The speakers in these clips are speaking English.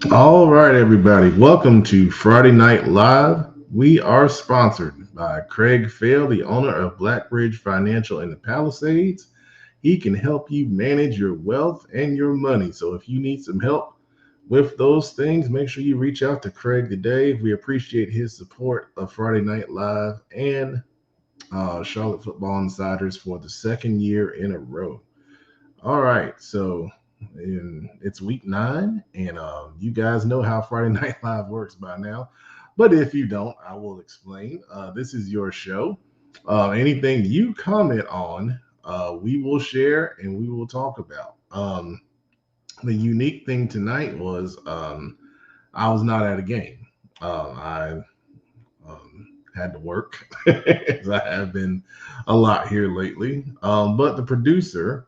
All right, everybody. Welcome to Friday Night Live. We are sponsored by Craig Fail, the owner of Blackbridge Financial in the Palisades. He can help you manage your wealth and your money. So if you need some help with those things, make sure you reach out to Craig today. We appreciate his support of Friday Night Live and Charlotte Football Insiders for the second year in a row. All right, so it's week 9, and you guys know how Friday Night Live works by now. But if you don't, I will explain. This is your show. Anything you comment on, we will share and we will talk about. The unique thing tonight was I was not at a game. I had to work, as I have been a lot here lately. But the producer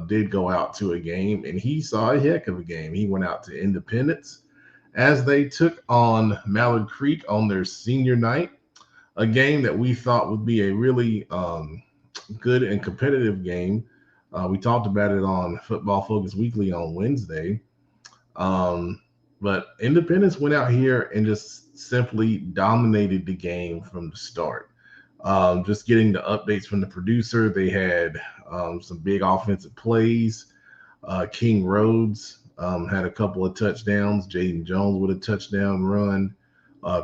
did go out to a game, and he saw a heck of a game. He went out to Independence as they took on Mallard Creek on their senior night, a game that we thought would be a really good and competitive game. We talked about it on Football Focus Weekly on Wednesday. Um, but Independence went out here and just simply dominated the game from the start. Just getting the updates from the producer, they had some big offensive plays. King Rhodes had a couple of touchdowns. Jaden Jones with a touchdown run.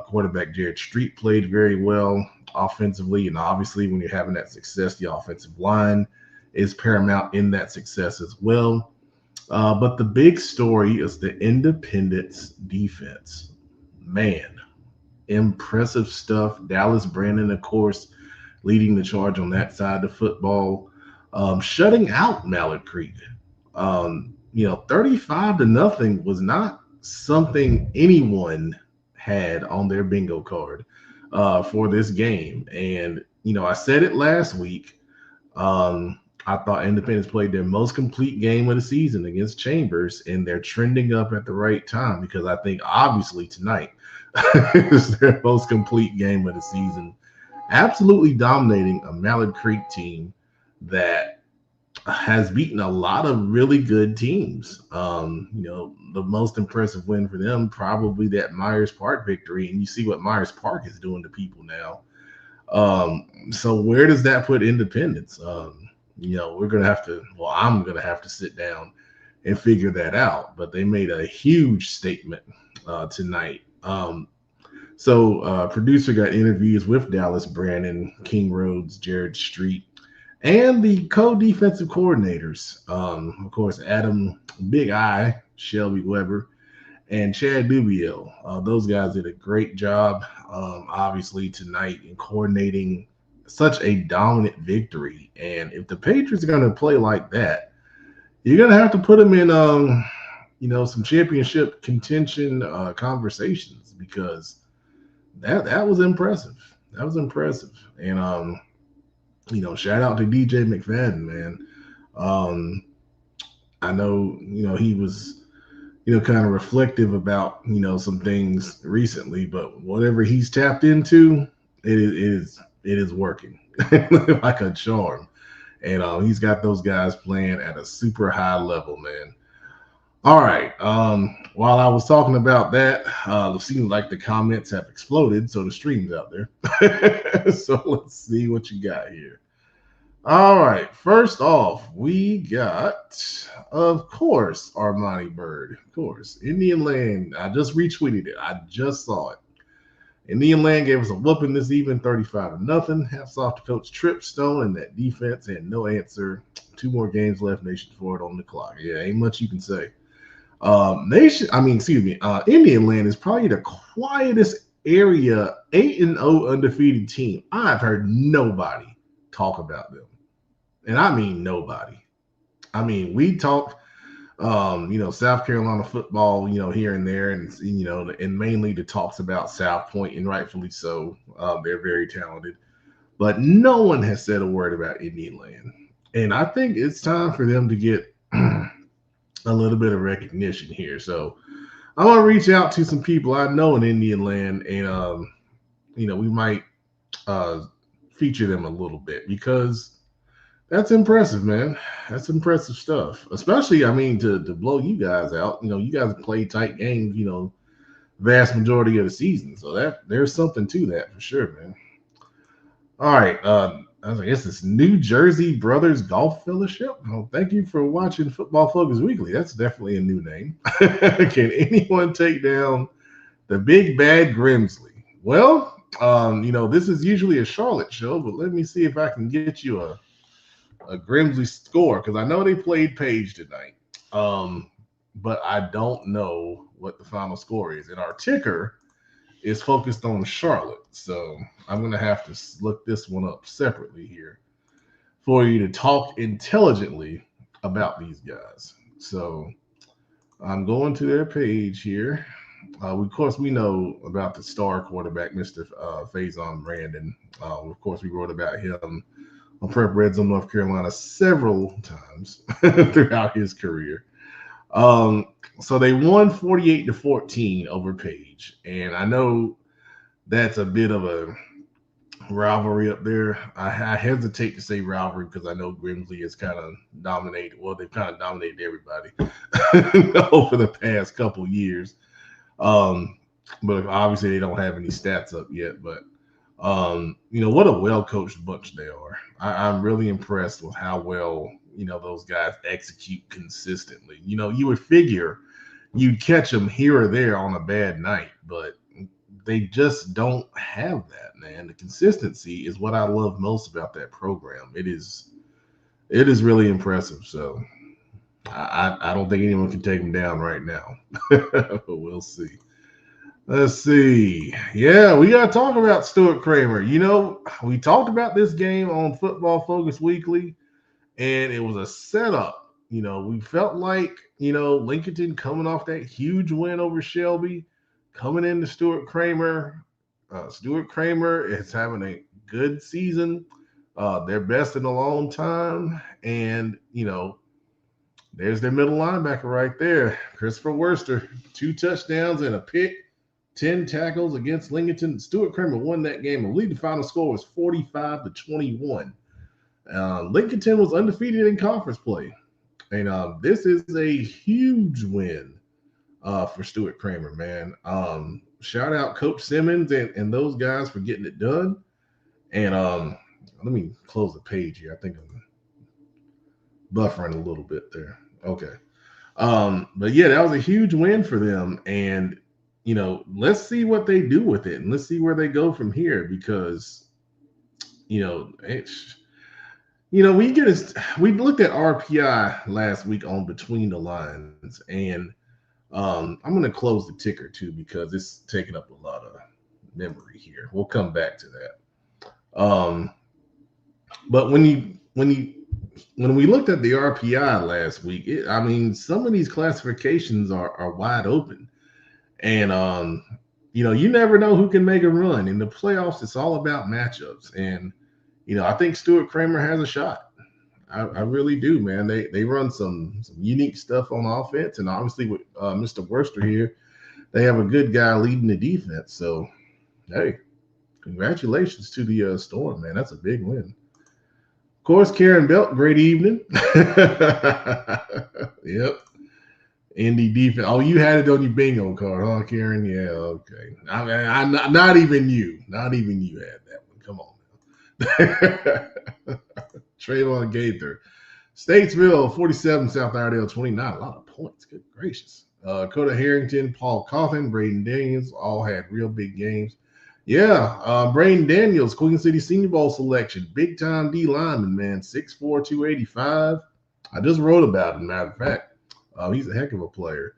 Quarterback Jared Street played very well offensively. And obviously, when you're having that success, the offensive line is paramount in that success as well. But the big story is the Independence defense. Man, impressive stuff. Dallas Brandon, of course, leading the charge on that side of football, shutting out Mallard Creek. 35 to nothing was not something anyone had on their bingo card for this game. And, I said it last week. I thought Independence played their most complete game of the season against Chambers, and they're trending up at the right time because I think obviously tonight is their most complete game of the season. Absolutely dominating a Mallard Creek team that has beaten a lot of really good teams. The most impressive win for them probably that Myers Park victory, and you see what Myers Park is doing to people now. So where does that put Independence? We're gonna have to. Well, I'm gonna have to sit down and figure that out. But they made a huge statement tonight. Producer got interviews with Dallas Brandon, King Rhodes, Jared Street, and the co-defensive coordinators. Of course, Adam Big Eye, Shelby Weber, and Chad Dubiel. Those guys did a great job, obviously, tonight in coordinating such a dominant victory. And if the Patriots are going to play like that, you're going to have to put them in, some championship contention conversations because that was impressive. That was impressive. And shout out to DJ McFadden, man. Um, I know, he was, kind of reflective about, some things recently, but whatever he's tapped into, it is working like a charm. And he's got those guys playing at a super high level, man. All right. While I was talking about that, it seems like the comments have exploded, so the stream's out there. So let's see what you got here. All right. First off, we got, of course, Armani Bird. Of course, Indian Land. I just retweeted it. I just saw it. Indian Land gave us a whooping this evening, 35 to nothing. Hats off to Coach Trip Stone and that defense had no answer. 2 more games left. Nation forward on the clock. Yeah, ain't much you can say. Indian Land is probably the quietest area, 8-0 undefeated team. I've heard nobody talk about them. And I mean nobody. I mean, we talk, South Carolina football, here and there, and mainly the talks about South Point, and rightfully so. They're very talented, but no one has said a word about Indian Land. And I think it's time for them to get a little bit of recognition here. So I want to reach out to some people I know in Indian Land, and we might uh, feature them a little bit because That's impressive, man. That's impressive stuff. Especially, I mean, to blow you guys out. You guys play tight games. Vast majority of the season. So there's something to that for sure, man. All right. I guess it's New Jersey Brothers Golf Fellowship. Oh, thank you for watching Football Focus Weekly. That's definitely a new name. Can anyone take down the big bad Grimsley? Well, this is usually a Charlotte show, but let me see if I can get you a Grimsley score because I know they played Page tonight. But I don't know what the final score is. And our ticker is focused on Charlotte. So I'm going to have to look this one up separately here for you to talk intelligently about these guys. So I'm going to their page here. Of course, we know about the star quarterback, Mr. Faison Brandon. Of course, we wrote about him on Prep Red Zone, North Carolina several times throughout his career. So they won 48-14 over Page. And I know that's a bit of a rivalry up there. I hesitate to say rivalry because I know Grimsley has kind of dominated. Well, they've kind of dominated everybody over the past couple years. But obviously they don't have any stats up yet. But what a well-coached bunch they are. I'm really impressed with how well those guys execute consistently. You would figure you'd catch them here or there on a bad night, but they just don't have that, man. The consistency is what I love most about that program. It is really impressive. So I don't think anyone can take them down right now. But we'll see. Let's see. Yeah, we got to talk about Stuart Kramer. We talked about this game on Football Focus Weekly, and it was a setup. We felt like, Lincoln coming off that huge win over Shelby, coming into Stuart Kramer. Stuart Kramer is having a good season, their best in a long time. And, there's their middle linebacker right there, Christopher Worster, 2 touchdowns and a pick. 10 tackles against Lincoln. Stuart Kramer won that game. I believe the final score was 45-21. Lincoln was undefeated in conference play. And this is a huge win for Stuart Kramer, man. Shout out Coach Simmons and those guys for getting it done. And let me close the page here. I think I'm buffering a little bit there. Okay. But yeah, that was a huge win for them. And let's see what they do with it, and let's see where they go from here. Because, we looked at RPI last week on Between the Lines, and I'm going to close the ticker too because it's taking up a lot of memory here. We'll come back to that. But when we looked at the RPI last week, some of these classifications are wide open. And, you never know who can make a run. In the playoffs, it's all about matchups. And, I think Stuart Kramer has a shot. I really do, man. They run some unique stuff on offense. And obviously with Mr. Worster here, they have a good guy leading the defense. So, hey, congratulations to the Storm, man. That's a big win. Of course, Karen Belt, great evening. Yep. Indy defense. Oh, you had it on your bingo card, huh, Karen? Yeah, okay. Not even you had that one. Come on now. Trayvon Gaither. Statesville, 47, South Iredale, 29. A lot of points. Good gracious. Coda Harrington, Paul Coffin, Braden Daniels all had real big games. Yeah, Braden Daniels, Queen City Senior Bowl selection. Big time D lineman, man. 6'4", 285. I just wrote about him, matter of fact. He's a heck of a player.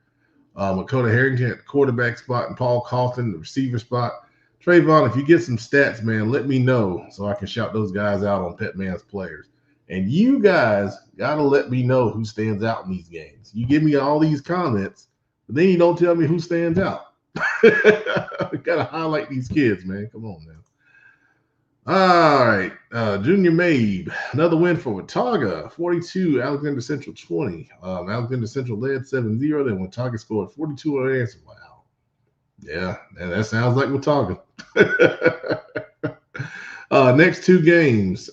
Coda Harrington at the quarterback spot and Paul Coffin, the receiver spot. Trayvon, if you get some stats, man, let me know so I can shout those guys out on Pet Man's players. And you guys got to let me know who stands out in these games. You give me all these comments, but then you don't tell me who stands out. Got to highlight these kids, man. Come on, man. All right. Junior Mabe, another win for Watauga, 42, Alexander Central 20. Alexander Central led 7-0, then Watauga scored 42 unanswered. Wow. Yeah, and that sounds like Watauga. Next 2 games.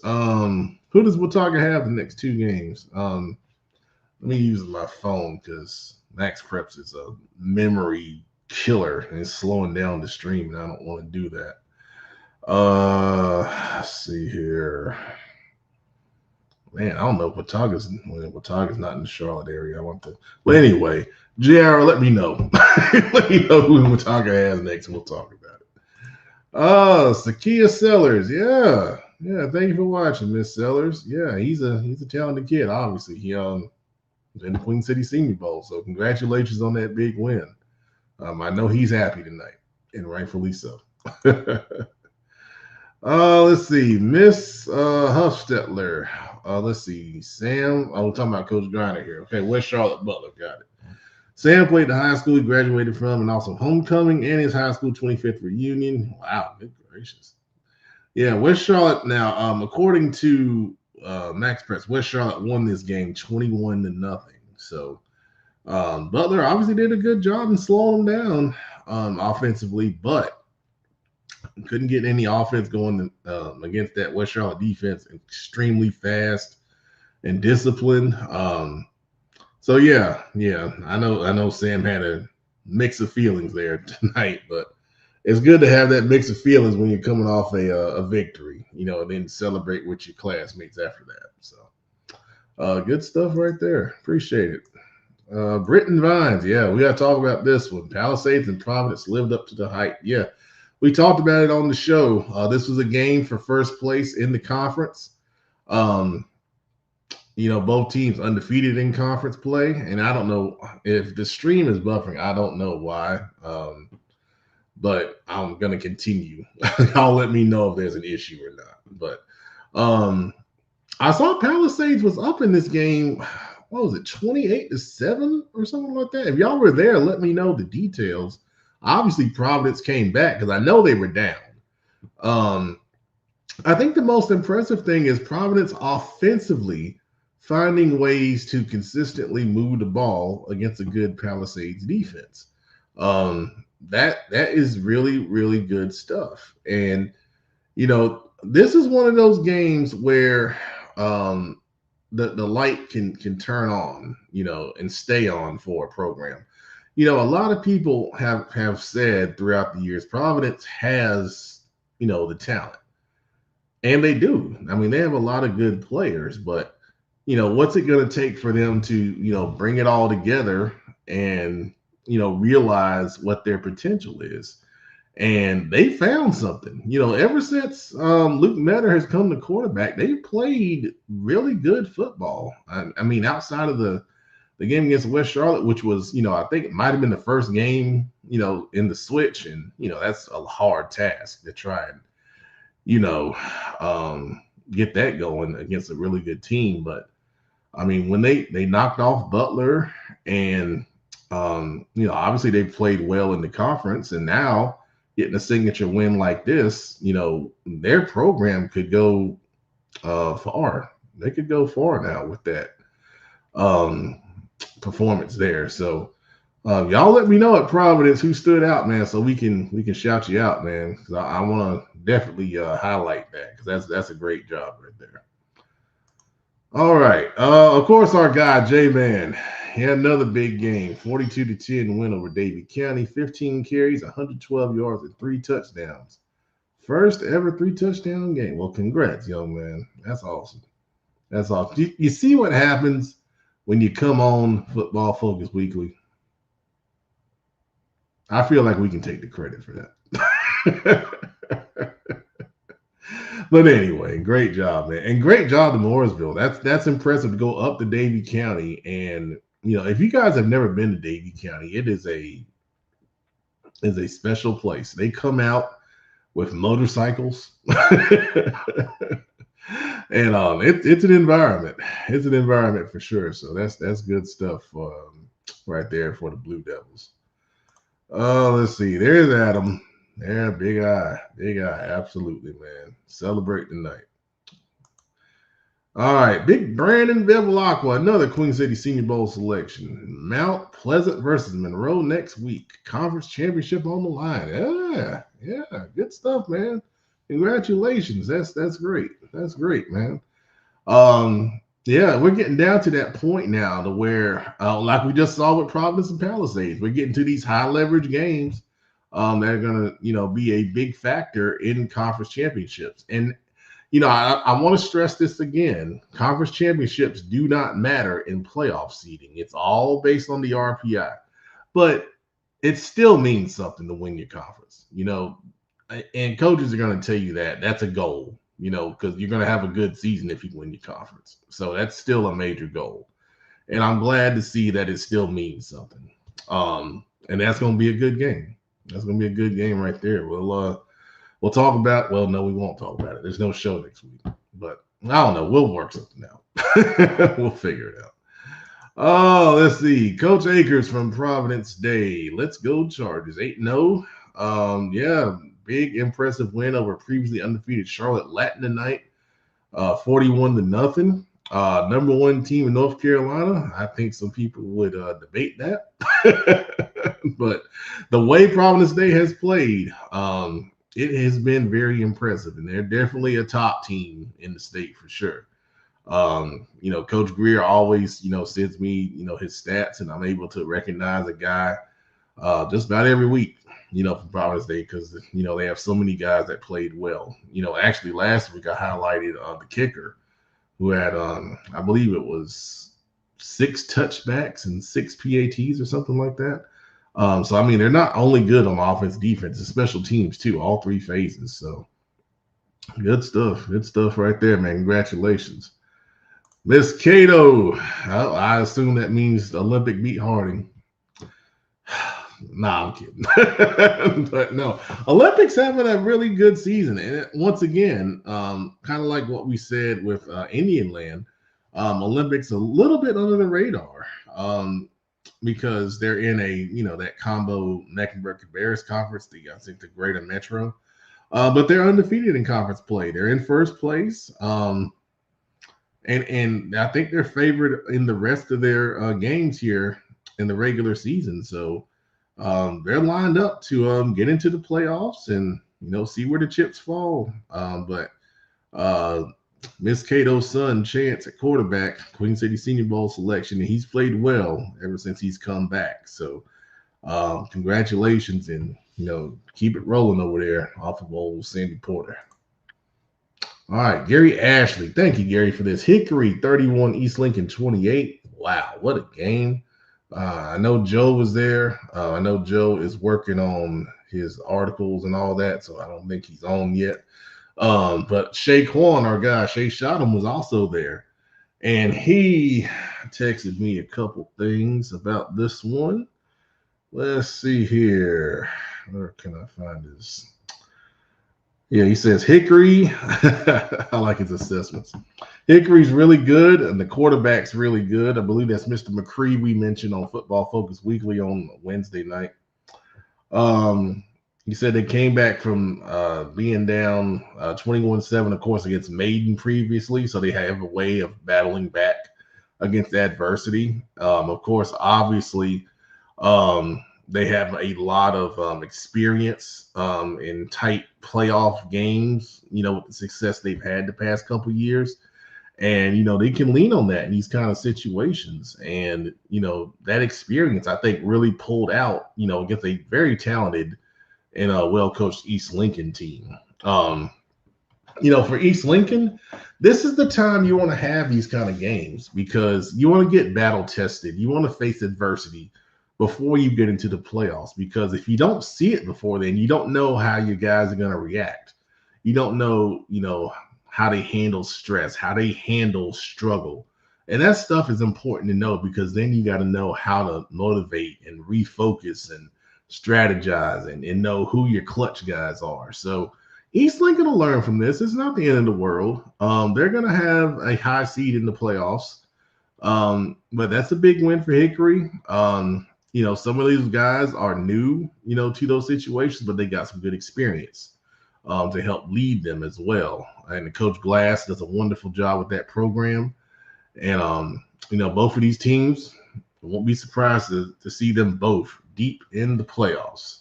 Who does Watauga have the next two games? Let me use my phone because Max Preps is a memory killer and it's slowing down the stream, and I don't want to do that. Let's see here. Man, I don't know if Watauga's not in the Charlotte area. I want to, but anyway, JR, let me know. Let me know who Watauga has next, and we'll talk about it. Sakia Sellers, yeah. Thank you for watching, Miss Sellers. Yeah, he's a talented kid. Obviously, he in the Queen City Senior Bowl, so congratulations on that big win. I know he's happy tonight, and rightfully so. Let's see, Miss Huffstetler. Let's see, Sam. We're talking about Coach Griner here. Okay, West Charlotte Butler, got it. Sam played the high school he graduated from, and also homecoming and his high school 25th reunion. Wow, good gracious. Yeah, West Charlotte. Now, according to Max Press, West Charlotte won this game 21-0. So Butler obviously did a good job in slowing them down offensively, but couldn't get any offense going against that West Charlotte defense. Extremely fast and disciplined. So yeah, I know Sam had a mix of feelings there tonight, but it's good to have that mix of feelings when you're coming off a victory, and then celebrate with your classmates after that. So good stuff right there. Appreciate it. Britton Vines, yeah, we got to talk about this one. Palisades and Providence lived up to the hype. Yeah, we talked about it on the show. This was a game for first place in the conference. Both teams undefeated in conference play, and I don't know if the stream is buffering. I don't know why, but I'm going to continue. Y'all let me know if there's an issue or not. But I saw Palisades was up in this game. What was it, 28-7 or something like that? If y'all were there, let me know the details. Obviously, Providence came back because I know they were down. I think the most impressive thing is Providence offensively finding ways to consistently move the ball against a good Palisades defense. That is really, really good stuff. And, this is one of those games where the light can turn on, and stay on for a program. A lot of people have said throughout the years, Providence has, the talent. And they do. I mean, they have a lot of good players, but what's it going to take for them to, bring it all together and, realize what their potential is? And they found something, ever since Luke Metter has come to quarterback, they've played really good football. I mean, outside of the game against West Charlotte, which was, I think it might have been the first game, in the switch. And, that's a hard task to try and, get that going against a really good team. But I mean, when they knocked off Butler and, obviously they played well in the conference, and now getting a signature win like this, their program could go far. They could go far now with that performance there. So y'all let me know at Providence who stood out, man, so we can shout you out, man, because I want to definitely highlight that, because that's a great job right there. All right. Of course, our guy, J-Man, he had another big game, 42-10 win over Davie County, 15 carries, 112 yards, and 3 touchdowns. First ever 3-touchdown game. Well, congrats, young man. That's awesome. That's awesome. You see what happens when you come on Football Focus Weekly? I feel like we can take the credit for that. But anyway, great job, man. And great job to Mooresville. That's impressive to go up to Davie County. And, if you guys have never been to Davie County, it is a special place. They come out with motorcycles. And it's an environment. It's an environment for sure. So that's good stuff right there for the Blue Devils. Let's see. There's Adam. Yeah, big eye. Absolutely, man. Celebrate tonight. All right, big Brandon Bevilacqua, another Queen City Senior Bowl selection. Mount Pleasant versus Monroe next week. Conference championship on the line. Yeah, good stuff, man. Congratulations. That's great. That's great, man. Yeah, we're getting down to that point now to where, like we just saw with Providence and Palisades, we're getting to these high leverage games that are going to, be a big factor in conference championships. And, I want to stress this again. Conference championships do not matter in playoff seeding. It's all based on the RPI. But it still means something to win your conference, and coaches are going to tell you that that's a goal, because you're going to have a good season if you win your conference. So that's still a major goal. And I'm glad to see that it still means something. And that's going to be a good game. That's going to be a good game right there. We'll talk about, well, no, we won't talk about it. There's no show next week, but I don't know. We'll work something out. We'll figure it out. Oh, let's see. Coach Akers from Providence Day. Let's go Chargers. 8-0. Yeah, big impressive win over previously undefeated Charlotte Latin tonight. 41-0. Number one team in North Carolina. I think some people would debate that. But the way Providence Day has played, it has been very impressive. And they're definitely a top team in the state for sure. Coach Greer always, sends me, his stats, and I'm able to recognize a guy just about every week, from Providence Day, because, they have so many guys that played well. Actually last week I highlighted the kicker who had, I believe it was 6 touchbacks and 6 PATs or something like that. So, I mean, they're not only good on offense, defense, and special teams too, all 3 phases. So good stuff right there, man. Congratulations. Miss Cato, I assume that means Olympic beat Harding. Nah, I'm kidding. But no, Olympics having a really good season. And once again, kind of like what we said with Indian Land, Olympics a little bit under the radar because they're in that combo Mecklenburg-Cabarrus conference, I think the Greater Metro. But they're undefeated in conference play. They're in first place. And I think they're favored in the rest of their games here in the regular season. So they're lined up to get into the playoffs and, see where the chips fall. But Miss Cato's son, Chance, at quarterback, Queen City Senior Bowl selection, and he's played well ever since he's come back. So congratulations, and, keep it rolling over there off of old Sandy Porter. All right, Gary Ashley. Thank you, Gary, for this. Hickory 31, East Lincoln 28. Wow, what a game. I know Joe was there. I know Joe is working on his articles and all that, so I don't think he's on yet. But Shay Quan, our guy, Shay Shottam, was also there. And he texted me a couple things about this one. Let's see here. Where can I find this? Yeah, he says Hickory. I like his assessments. Hickory's really good, and the quarterback's really good. I believe that's Mr. McCree we mentioned on Football Focus Weekly on Wednesday night. He said they came back from being down 21-7, of course, against Maiden previously, so they have a way of battling back against adversity. Of course, obviously, they have a lot of experience in tight playoff games, with the success they've had the past couple of years. And, they can lean on that in these kind of situations. And, that experience, I think, really pulled out, against a very talented and well-coached East Lincoln team. For East Lincoln, this is the time you want to have these kind of games because you want to get battle tested. You want to face adversity before you get into the playoffs, because if you don't see it before then, you don't know how your guys are going to react. You don't know, how they handle stress, how they handle struggle. And that stuff is important to know because then you got to know how to motivate and refocus and strategize and know who your clutch guys are. So East Lincoln will learn from this. It's not the end of the world. They're going to have a high seed in the playoffs. But that's a big win for Hickory. Some of these guys are new, to those situations, but they got some good experience to help lead them as well. And Coach Glass does a wonderful job with that program. And, both of these teams, I won't be surprised to see them both deep in the playoffs.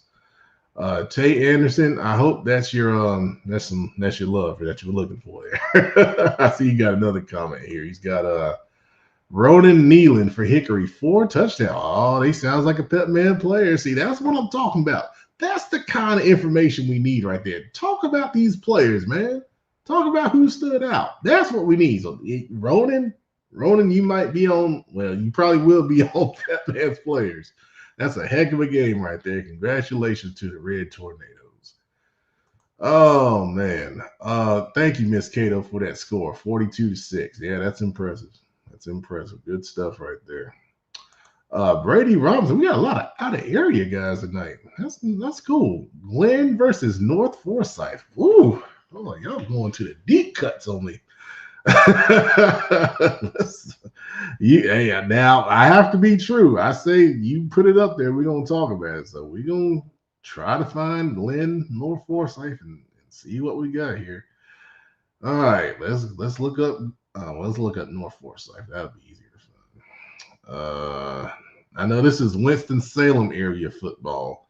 Tay Anderson, I hope that's your that's your love that you were looking for there. I see you got another comment here. He's got Ronan Nealon for Hickory, 4 touchdowns. Oh, he sounds like a Pep Man player. See, that's what I'm talking about. That's the kind of information we need right there. Talk about these players, man. Talk about who stood out. That's what we need. So Ronan, you might be on, well, you probably will be on Pep Man's players. That's a heck of a game right there. Congratulations to the Red Tornadoes. Oh man. Thank you, Miss Cato, for that score. 42-6. Yeah, that's impressive. That's impressive. Good stuff right there. Brady Robinson. We got a lot of out of area guys tonight. That's cool. Glenn versus North Forsyth. Ooh. Oh, y'all going to the deep cuts on me. Yeah, now I have to be true. I say you put it up there, we're gonna talk about it. So we're gonna try to find Glenn North Forsyth and see what we got here. All right, let's look up North Forsyth. That'll be easier to find. I know this is Winston-Salem area football.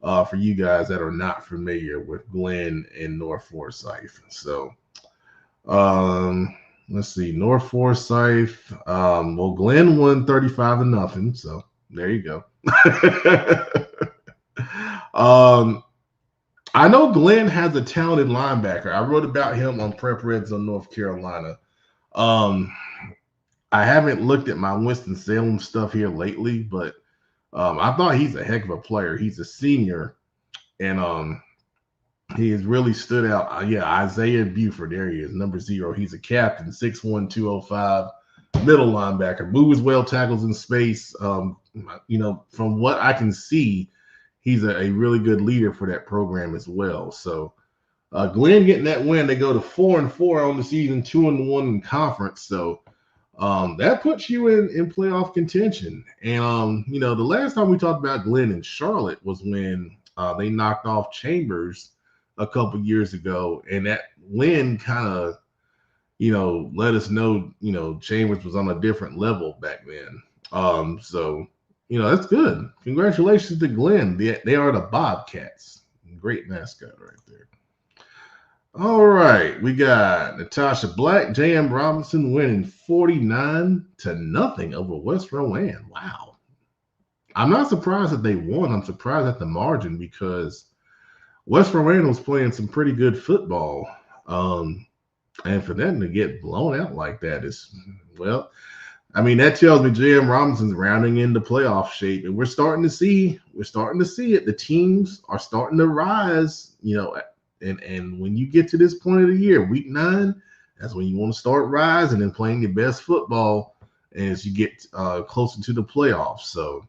For you guys that are not familiar with Glenn and North Forsyth. So let's see, North Forsyth. Well, Glenn won 35-0. So there you go. I know Glenn has a talented linebacker. I wrote about him on Prep Reds on North Carolina. I haven't looked at my Winston-Salem stuff here lately, but I thought he's a heck of a player. He's a senior, and he has really stood out. Yeah, Isaiah Buford, there he is, number 0. He's a captain, 6'1", 205, middle linebacker, moves well, tackles in space. You know, from what I can see, he's a really good leader for that program as well. So Glenn getting that win, they go to 4-4 on the season, 2-1 in conference. So that puts you in playoff contention. And you know, the last time we talked about Glenn and Charlotte was when they knocked off Chambers a couple years ago, and that win kind of, you know, let us know, you know, Chambers was on a different level back then. So, you know, that's good. Congratulations to Glenn. They are the Bobcats. Great mascot right there. All right, we got Natasha Black, J.M. Robinson winning 49-0 over West Rowan. Wow. I'm not surprised that they won. I'm surprised at the margin because West Rowan was playing some pretty good football. And for them to get blown out like that is, well, I mean, that tells me J.M. Robinson's rounding into playoff shape. And we're starting to see it. The teams are starting to rise, you know, and when you get to this point of the year, week 9, that's when you want to start rising and playing your best football as you get closer to the playoffs. So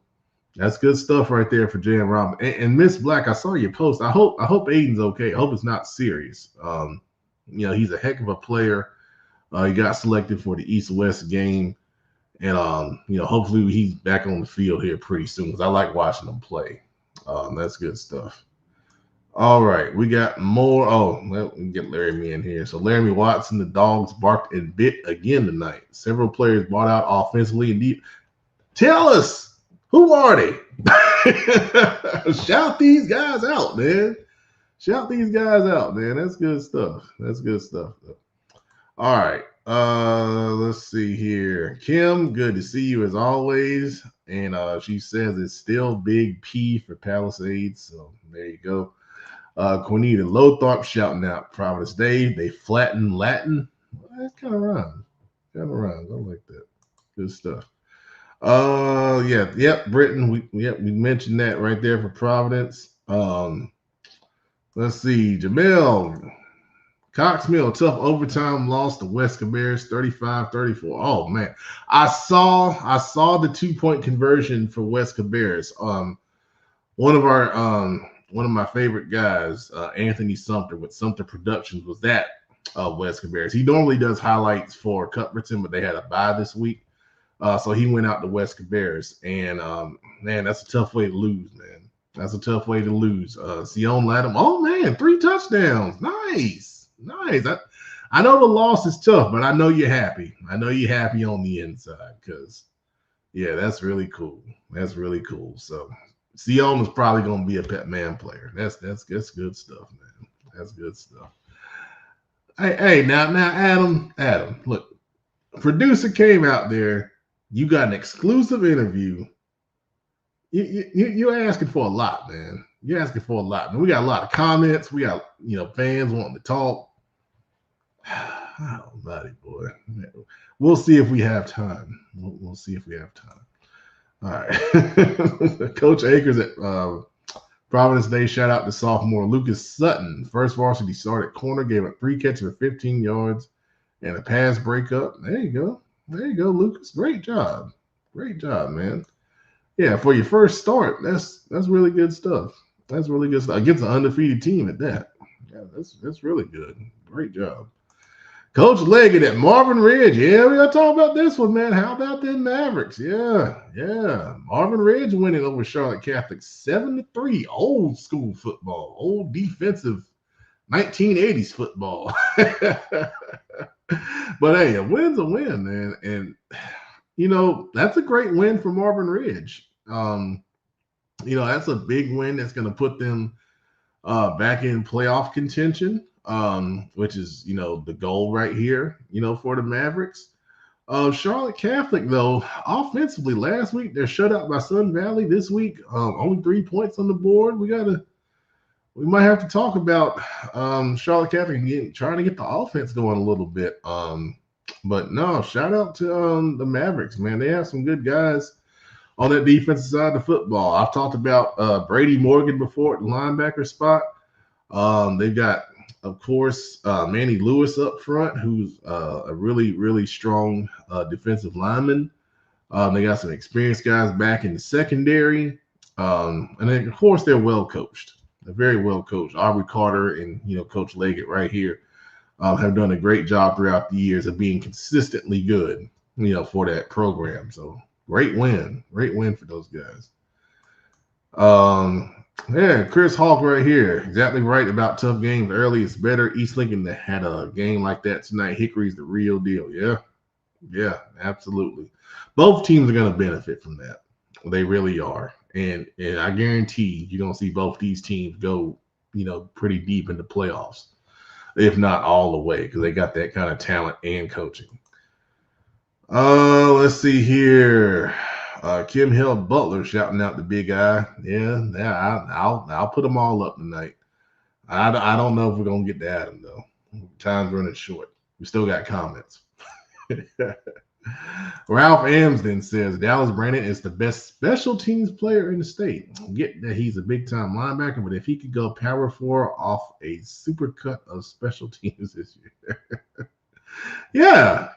that's good stuff right there for J.M. Robinson. And Miss Black, I saw your post. I hope Aiden's okay. I hope it's not serious. You know, he's a heck of a player. He got selected for the East-West game. And, you know, hopefully he's back on the field here pretty soon because I like watching him play. That's good stuff. All right, we got more. Oh, well, we can get Laramie in here. So Laramie Watson, the Dogs barked and bit again tonight. Several players bought out offensively and deep. Tell us, who are they? Shout these guys out, man. Shout these guys out, man. That's good stuff. That's good stuff. All right. Let's see here. Kim, good to see you as always. And she says it's still Big P for Palisades. So there you go. Cornita Lotharp shouting out Providence Day. They flatten Latin. Well, that kind of rhymes. I like that. Good stuff. Yep, Britain. We mentioned that right there for Providence. Let's see, Jamel Cox Mill, tough overtime loss to West Cabarrus, 35-34. Oh man, I saw the 2-point conversion for West Cabarrus. One of my favorite guys, Anthony Sumter with Sumter Productions, was that West Cabarrus. He normally does highlights for Cuthbertson, but they had a bye this week. So he went out to West Cabarrus, and man, that's a tough way to lose, man. That's a tough way to lose. Sion Latham, oh man, 3 touchdowns. Nice. I know the loss is tough, but I know you're happy. I know you're happy on the inside because, yeah, that's really cool. So Sion is probably going to be a Pet Man player. That's good stuff, man. That's good stuff. Hey, now, Adam, look, producer came out there. You got an exclusive interview. You're asking for a lot, man. You're asking for a lot. Man, we got a lot of comments. We got fans wanting to talk. Oh, buddy boy. We'll see if we have time. We'll see if we have time. All right. Coach Akers at Providence Day, shout out to sophomore Lucas Sutton. First varsity start at corner, gave up 3 catches for 15 yards and a pass breakup. There you go. There you go, Lucas. Great job. Great job, man. Yeah, for your first start, that's really good stuff. That's really good stuff. Against an undefeated team at that. Yeah, that's really good. Great job. Coach Leggett at Marvin Ridge. Yeah, we got to talk about this one, man. How about them Mavericks? Yeah. Marvin Ridge winning over Charlotte Catholic 7-3. Old school football. Old defensive 1980s football. But hey, a win's a win, man. And that's a great win for Marvin Ridge. That's a big win that's going to put them back in playoff contention, which is, the goal right here, for the Mavericks. Charlotte Catholic, though, offensively, last week they're shut out by Sun Valley. This week, only 3 points on the board. We might have to talk about Charlotte Catholic trying to get the offense going a little bit. But no, shout out to the Mavericks, man. They have some good guys on that defensive side of the football. I've talked about Brady Morgan before at the linebacker spot. They've got, of course, Manny Lewis up front, who's a really, really strong defensive lineman. They got some experienced guys back in the secondary. And then, of course, they're well coached. They're very well coached. Aubrey Carter and, Coach Leggett right here have done a great job throughout the years of being consistently good, for that program. So great win for those guys. Yeah, Chris Hawk right here. Exactly right about tough games early. It's better. East Lincoln had a game like that tonight. Hickory's the real deal. Yeah, absolutely. Both teams are going to benefit from that. They really are. And I guarantee you're going to see both these teams go, pretty deep into playoffs, if not all the way, because they got that kind of talent and coaching. Let's see here. Kim Hill Butler shouting out the big eye. Yeah, I'll put them all up tonight. I don't know if we're gonna get to Adam though. Time's running short. We still got comments. Ralph Amsden says Dallas Brandon is the best special teams player in the state. Get that he's a big time linebacker, but if he could go power 4 off a super cut of special teams this year. Yeah.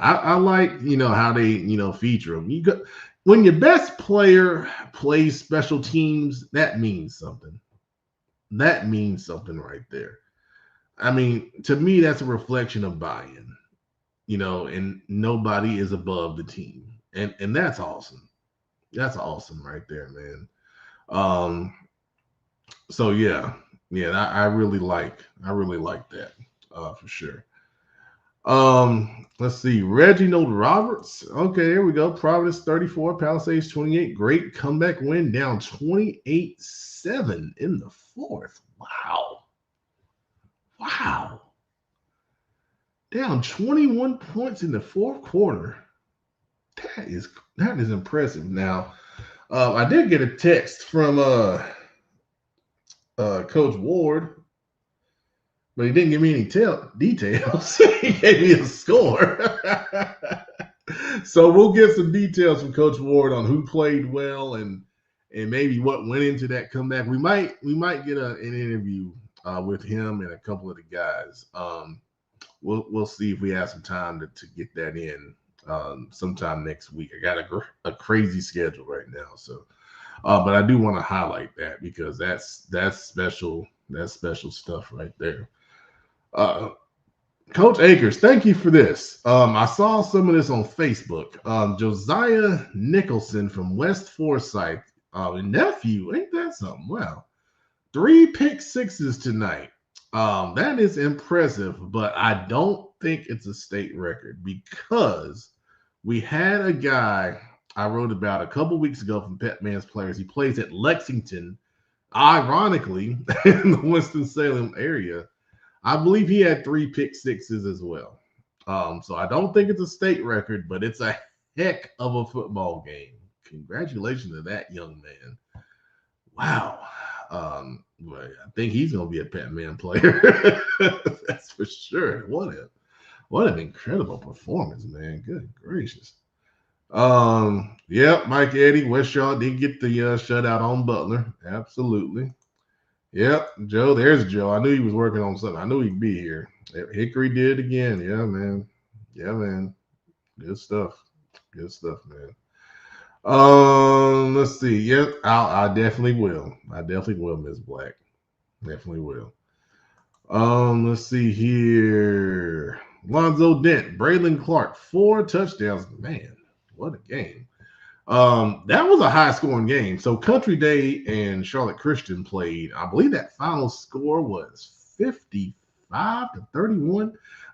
I like, how they, feature them. When your best player plays special teams, that means something. That means something right there. I mean, to me, that's a reflection of buy-in, and nobody is above the team. And that's awesome. That's awesome right there, man. So yeah, I really like that for sure. Let's see. Reginald Roberts. Okay, there we go. Providence 34, Palisades 28. Great comeback win, down 28-7 in the fourth. Wow. Down 21 points in the fourth quarter. That is impressive. Now, I did get a text from Coach Ward. But he didn't give me any details. He gave me a score. So we'll get some details from Coach Ward on who played well and maybe what went into that comeback. We might get an interview with him and a couple of the guys. We'll see if we have some time to get that in sometime next week. I got a crazy schedule right now, so but I do want to highlight that because that's special. That's special stuff right there. Coach Akers, thank you for this. I saw some of this on Facebook. Josiah Nicholson from West Forsyth, nephew, ain't that something? Wow. 3 pick sixes tonight. That is impressive, but I don't think it's a state record because we had a guy I wrote about a couple weeks ago from Pet Man's Players. He plays at Lexington, ironically, in the Winston-Salem area. I believe he had 3 pick sixes as well. So I don't think it's a state record, but it's a heck of a football game. Congratulations to that young man. Wow. Well, I think he's going to be a Pet Man player. That's for sure. What an incredible performance, man. Good gracious. Yep, Mike Eddie, West Shaw did get the shutout on Butler. Absolutely. Yep, Joe, there's Joe. I knew he was working on something. I knew he'd be here. Hickory did it again. Yeah, man. Yeah, man. Good stuff. Good stuff, man. Let's see. Yep, I definitely will. I definitely will, Miss Black. Definitely will. Let's see here. Lonzo Dent, Braylon Clark, 4 touchdowns. Man, what a game. That was a high scoring game. So Country Day and Charlotte Christian played. I believe that final score was 55-31.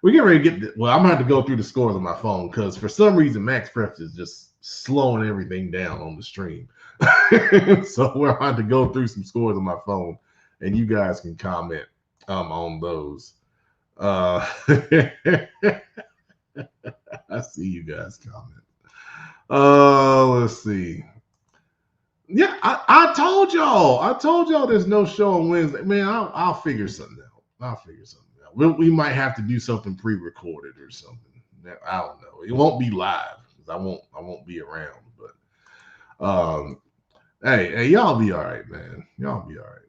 We're getting ready to get I'm gonna have to go through the scores on my phone because for some reason Max Preps is just slowing everything down on the stream. So we're gonna have to go through some scores on my phone and you guys can comment on those. I see you guys comment. Let's see. Yeah, I told y'all there's no show on Wednesday. Man, I'll figure something out. We might have to do something pre-recorded or something. I don't know. It won't be live because I won't be around. But hey, y'all be all right, man. Y'all be all right.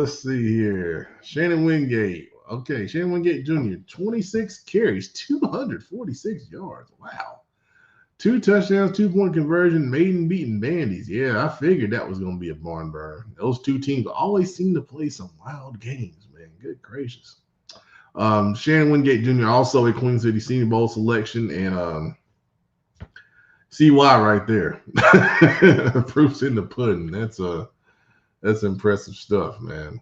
Let's see here. Shannon Wingate. Okay, Shannon Wingate Jr., 26 carries, 246 yards. Wow. 2 touchdowns, 2-point conversion, Maiden beating Bandies. Yeah, I figured that was going to be a barn burner. Those 2 teams always seem to play some wild games, man. Good gracious. Shannon Wingate Jr., also a Queen City Senior Bowl selection, and CY right there. Proof's in the pudding. That's impressive stuff, man.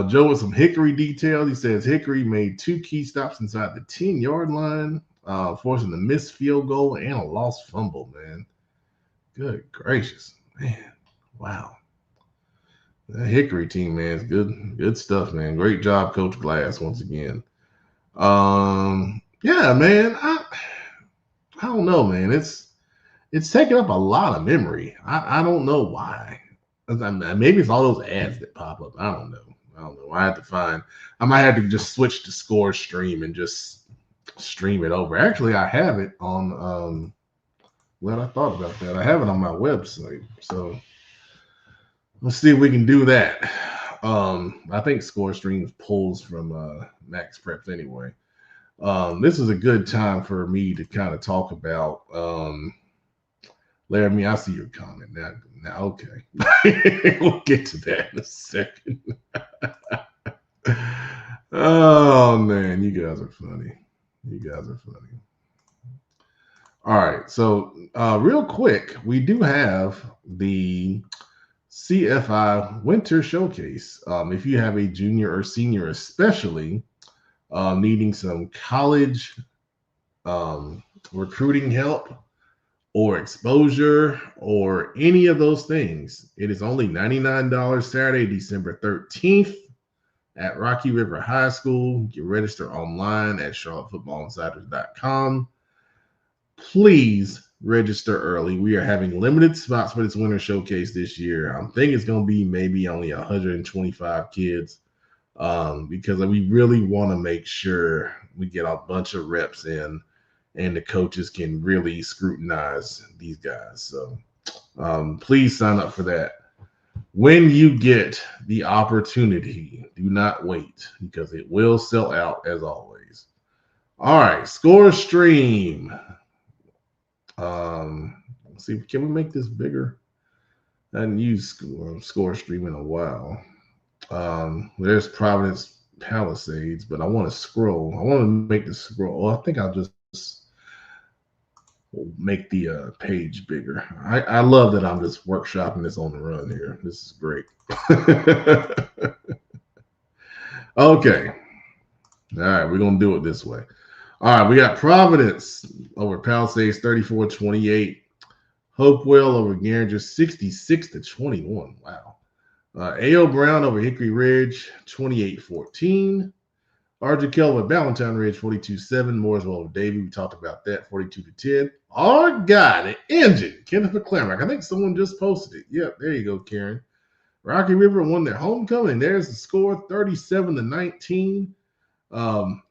Joe with some Hickory details. He says Hickory made 2 key stops inside the 10-yard line, forcing a missed field goal and a lost fumble, man. Good gracious, man. Wow. That Hickory team, man, is good stuff, man. Great job, Coach Glass, once again. Yeah, man. I don't know, man. It's taking up a lot of memory. I don't know why. Maybe it's all those ads that pop up. I don't know. I might have to just switch to Score Stream and just stream it over. Actually, I have it on I thought about that. I have it on my website. So let's see if we can do that. I think Score Stream pulls from Max Preps anyway. This is a good time for me to kind of talk about Laramie. I see your comment now. Okay. We'll get to that in a second. Oh man, you guys are funny. All right, so real quick, we do have the CFI Winter Showcase. If you have a junior or senior, especially needing some college recruiting help or exposure or any of those things, it is only $99 Saturday, December 13th at Rocky River High School. You can register online at charlottefootballinsiders.com. Please register early. We are having limited spots for this winter showcase this year. I'm thinking it's going to be maybe only 125 kids because we really want to make sure we get a bunch of reps in and the coaches can really scrutinize these guys. So please sign up for that. When you get the opportunity, do not wait because it will sell out as always. All right, Score Stream. Let's see, can we make this bigger? I haven't used Score Stream in a while. There's Providence Palisades, but I want to scroll. I want to make the scroll. Well, I think I'll just make the page bigger. I love that I'm just workshopping this on the run here. This is great. Okay. All right, we're going to do it this way. All right, we got Providence over Palisades 34-28. Hopewell over Garinger 66-21. Wow. A.O. Brown over Hickory Ridge 28-14. Argent over Valentine Ridge 42-7. Mooresville over Davie. We talked about that 42-10. Our guy, the engine, Kenneth McClamack. I think someone just posted it. Yep, there you go, Karen. Rocky River won their homecoming. There's the score 37-19. I'm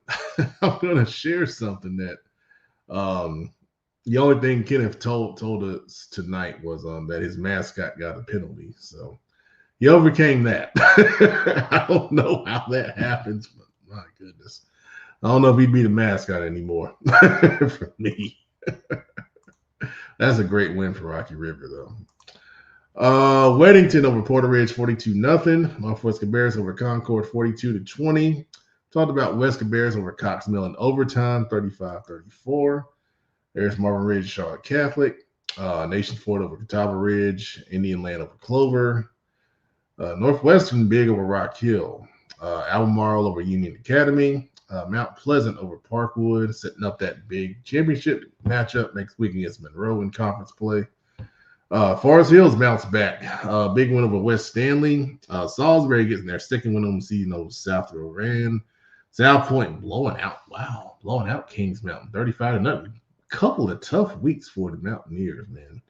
going to share something that the only thing Kenneth told us tonight was that his mascot got a penalty. So he overcame that. I don't know how that happens, but my goodness. I don't know if he'd be the mascot anymore for me. That's a great win for Rocky River, though. Weddington over Porter Ridge 42-0. Northwest Cabarrus over Concord 42-20. Talked about West Cabarrus over Cox Mill in overtime 35-34. There's Marvin Ridge Charlotte Catholic. Nation Ford over Catawba Ridge. Indian Land over Clover. Northwestern big over Rock Hill. Albemarle over Union Academy. Mount Pleasant over Parkwood, setting up that big championship matchup next week against Monroe in conference play. Forest Hills bounced back. Big win over West Stanley. Salisbury getting their second win on the season over South Roran. South Point blowing out Kings Mountain 35-0. Couple of tough weeks for the Mountaineers, man.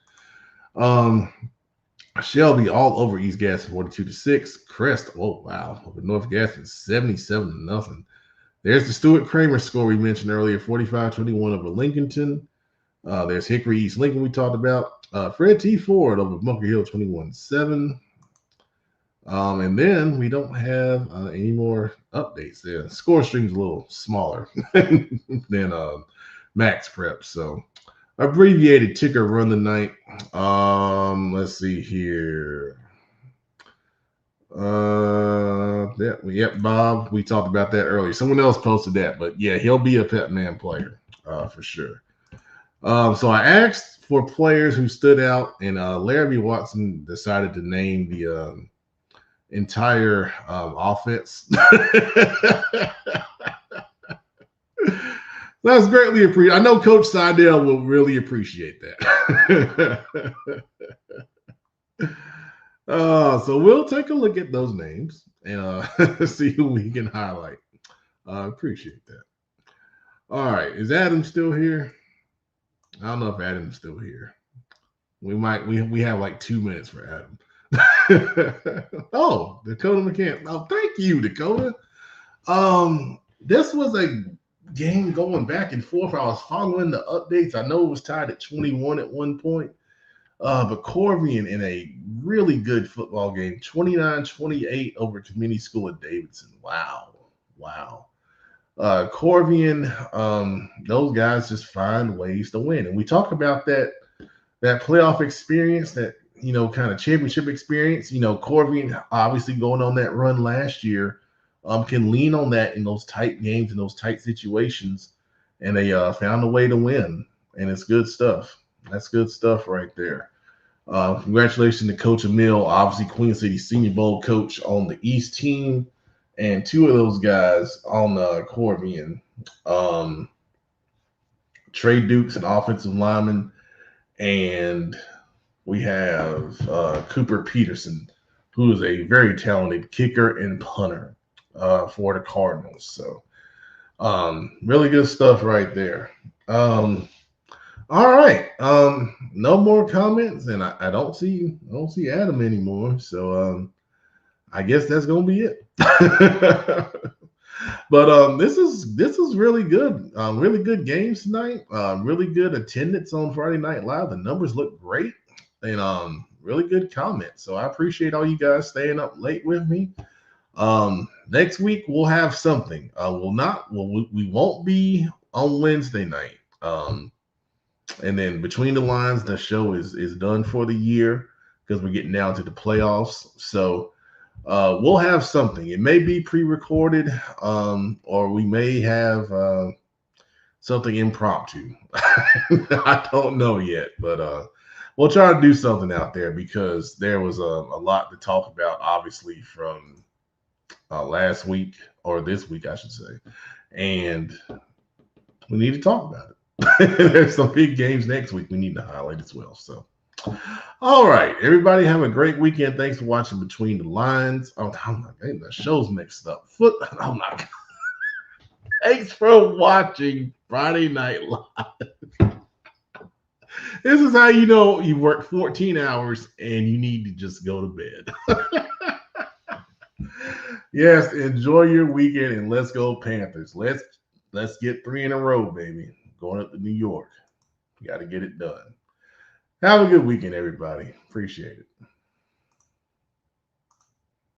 Shelby all over East Gaston 42-6. Crest, over North Gaston 77-0. There's the Stuart Kramer score we mentioned earlier, 45-21 over Lincolnton. There's Hickory East Lincoln we talked about. Fred T. Ford over Bunker Hill 21-7. And then we don't have any more updates there. The score stream's a little smaller than Max Prep. So abbreviated ticker run the night. Let's see here. Bob, we talked about that earlier. Someone else posted that, but yeah, he'll be a Pep Man player for sure. So I asked for players who stood out, and Larrabee Watson decided to name the entire offense. That's greatly appreciated. I know Coach Seidel will really appreciate that. So we'll take a look at those names and see who we can highlight. Appreciate that. All right, is Adam still here? I don't know if Adam's still here. We have like 2 minutes for Adam. Oh, Dakota McCann. Oh, thank you, Dakota. This was a game going back and forth. I was following the updates. I know it was tied at 21 at one point. But Corvian in a really good football game, 29-28 over Community School of Davidson. Wow. Corvian, those guys just find ways to win. And we talk about that playoff experience, that, kind of championship experience. Corvian obviously going on that run last year, can lean on that in those tight games, in those tight situations. And they found a way to win. And it's good stuff. That's good stuff right there. Congratulations to Coach Emil, obviously Queen City Senior Bowl coach on the East team, and two of those guys on the Corvian. Trey Dukes, an offensive lineman, and we have Cooper Peterson, who is a very talented kicker and punter for the Cardinals. So really good stuff right there. All right. No more comments, and I don't see Adam anymore. So I guess that's gonna be it. But this is really good. Really good games tonight. Really good attendance on Friday Night Live. The numbers look great, and really good comments. So I appreciate all you guys staying up late with me. Next week we'll have something. We won't be on Wednesday night. And then Between the Lines, the show is done for the year because we're getting down to the playoffs. So we'll have something. It may be pre-recorded, or we may have something impromptu. I don't know yet, but we'll try to do something out there because there was a lot to talk about, obviously, from last week, or this week, I should say. And we need to talk about it. There's some big games next week we need to highlight as well. So, all right, everybody have a great weekend. Thanks for watching Between the Lines. Oh my God, the show's mixed up. Oh my God. Thanks for watching Friday Night Live. This is how you know you work 14 hours and you need to just go to bed. Yes, enjoy your weekend and let's go Panthers. Let's get 3 in a row, baby. Going up to New York. We got to get it done. Have a good weekend, everybody. Appreciate it.